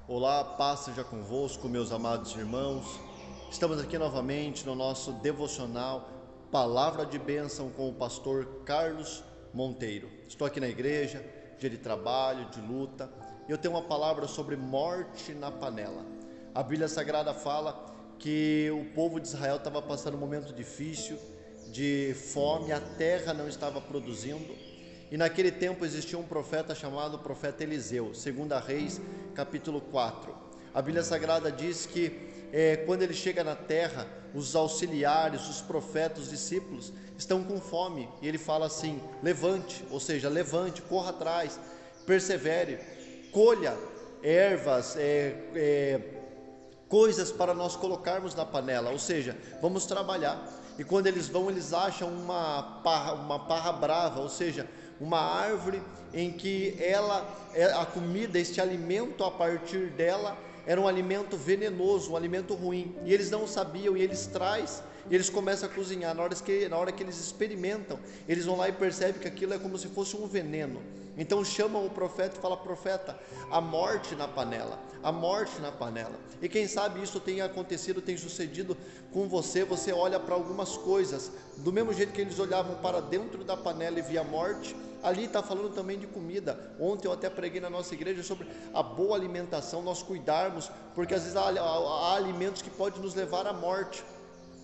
Olá, paz seja convosco, meus amados irmãos. Estamos aqui novamente no nosso devocional Palavra de Bênção com o pastor Carlos Monteiro. Estou aqui na igreja, dia de trabalho, de luta, e eu tenho uma palavra sobre morte na panela. A Bíblia Sagrada fala que o povo de Israel estava passando um momento difícil, de fome, a terra não estava produzindo. E naquele tempo existia um profeta chamado profeta Eliseu, 2 Reis, capítulo 4. A Bíblia Sagrada diz que quando ele chega na terra, os auxiliares, os profetas, os discípulos estão com fome. E ele fala assim: levante, ou seja, levante, corra atrás, persevere, colha ervas, coisas para nós colocarmos na panela, ou seja, vamos trabalhar. E quando eles vão, eles acham uma parra brava, ou seja, uma árvore em que a comida, este alimento a partir dela era um alimento venenoso, um alimento ruim, e eles não sabiam, e eles trazem, e eles começam a cozinhar. Na hora que eles experimentam, eles vão lá e percebem que aquilo é como se fosse um veneno. Então chamam o profeta e falam: profeta, a morte na panela, a morte na panela. E quem sabe isso tenha acontecido, tem sucedido com você. Você olha para algumas coisas, do mesmo jeito que eles olhavam para dentro da panela e via a morte, ali está falando também de comida. Ontem eu até preguei na nossa igreja sobre a boa alimentação, nós cuidarmos, porque às vezes há alimentos que podem nos levar à morte.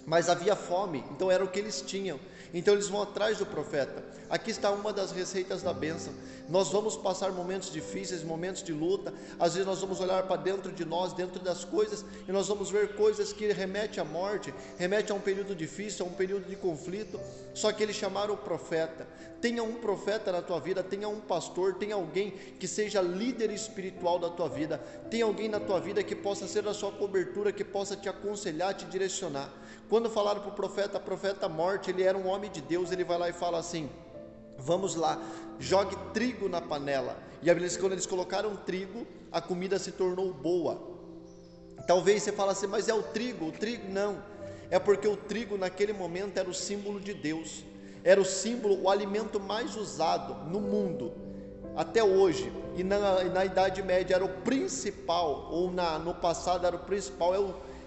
Mas havia fome, então era o que eles tinham. Então eles vão atrás do profeta. Aqui está uma das receitas da bênção. Nós vamos passar momentos difíceis, momentos de luta. Às vezes nós vamos olhar para dentro de nós, dentro das coisas, e nós vamos ver coisas que remetem à morte, remetem a um período difícil, a um período de conflito. Só que eles chamaram o profeta. Tenha um profeta na tua vida, tenha um pastor, tenha alguém que seja líder espiritual da tua vida, tenha alguém na tua vida que possa ser a sua cobertura, que possa te aconselhar, te direcionar. Quando falaram para o profeta morte, ele era um homem de Deus. Ele vai lá e fala assim: vamos lá, jogue trigo na panela. E a Bíblia diz que quando eles colocaram trigo, a comida se tornou boa. Talvez você fale assim: mas é o trigo não, é porque o trigo naquele momento era o símbolo de Deus, era o símbolo, o alimento mais usado no mundo até hoje, e na Idade Média era o principal, ou no passado era o principal,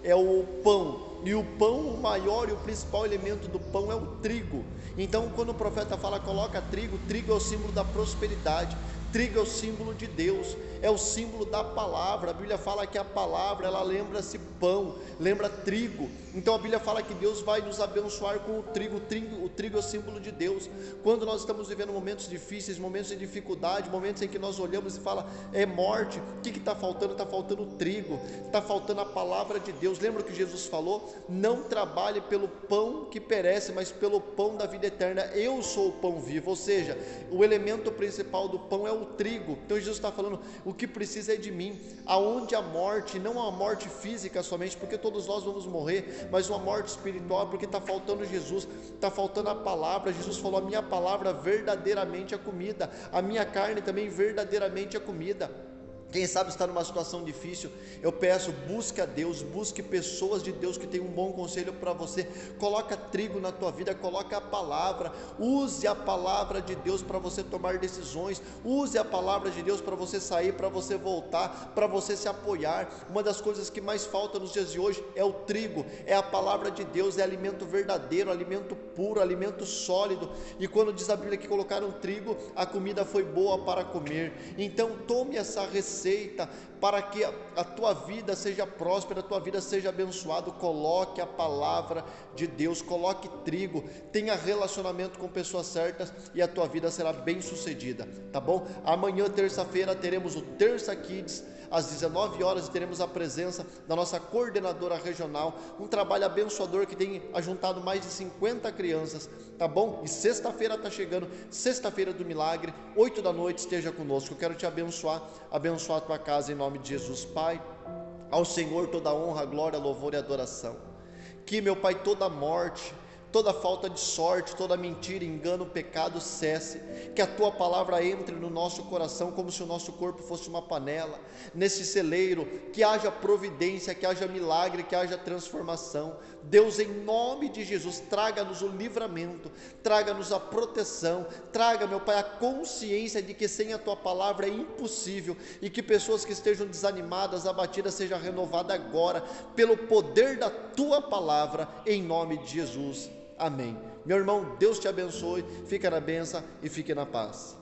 é o pão. E o pão, o maior e o principal elemento do pão é o trigo. Então quando o profeta fala coloca trigo, trigo é o símbolo da prosperidade, trigo é o símbolo de Deus, é o símbolo da palavra. A Bíblia fala que a palavra, ela lembra-se pão, lembra trigo. Então a Bíblia fala que Deus vai nos abençoar com o trigo. O trigo é o símbolo de Deus. Quando nós estamos vivendo momentos difíceis, momentos de dificuldade, momentos em que nós olhamos e fala é morte, o que está faltando? Está faltando trigo, está faltando a palavra de Deus. Lembra o que Jesus falou? Não trabalhe pelo pão que perece, mas pelo pão da vida eterna. Eu sou o pão vivo, ou seja, o elemento principal do pão é o trigo. Então Jesus está falando: o que precisa é de mim. Aonde a morte, não a morte física somente, porque todos nós vamos morrer, mas uma morte espiritual, porque está faltando Jesus, está faltando a palavra. Jesus falou: a minha palavra verdadeiramente é comida, a minha carne também verdadeiramente é comida. Quem sabe está numa situação difícil, eu peço, busque a Deus, busque pessoas de Deus que têm um bom conselho para você. Coloca trigo na tua vida, coloca a palavra, use a palavra de Deus para você tomar decisões, use a palavra de Deus para você sair, para você voltar, para você se apoiar. Uma das coisas que mais falta nos dias de hoje é o trigo, é a palavra de Deus, é alimento verdadeiro, alimento puro, alimento sólido. E quando diz a Bíblia que colocaram trigo, a comida foi boa para comer. Então tome essa receita para que a tua vida seja próspera, a tua vida seja abençoada. Coloque a palavra de Deus, coloque trigo, tenha relacionamento com pessoas certas e a tua vida será bem sucedida, tá bom? Amanhã, terça-feira, teremos o Terça Kids às 19 horas, e teremos a presença da nossa coordenadora regional, um trabalho abençoador que tem ajuntado mais de 50 crianças, tá bom? E sexta-feira está chegando, sexta-feira do milagre, 8 da noite, esteja conosco. Eu quero te abençoar a tua casa em nome de Jesus. Pai, ao Senhor toda honra, glória, louvor e adoração. Que, meu Pai, toda morte, toda falta de sorte, toda mentira, engano, pecado cesse, que a tua palavra entre no nosso coração como se o nosso corpo fosse uma panela, nesse celeiro, que haja providência, que haja milagre, que haja transformação. Deus, em nome de Jesus, traga-nos o livramento, traga-nos a proteção, traga, meu Pai, a consciência de que sem a tua palavra é impossível, e que pessoas que estejam desanimadas, abatidas, sejam renovadas agora, pelo poder da tua palavra, em nome de Jesus, amém. Meu irmão, Deus te abençoe, fica na bênção e fique na paz.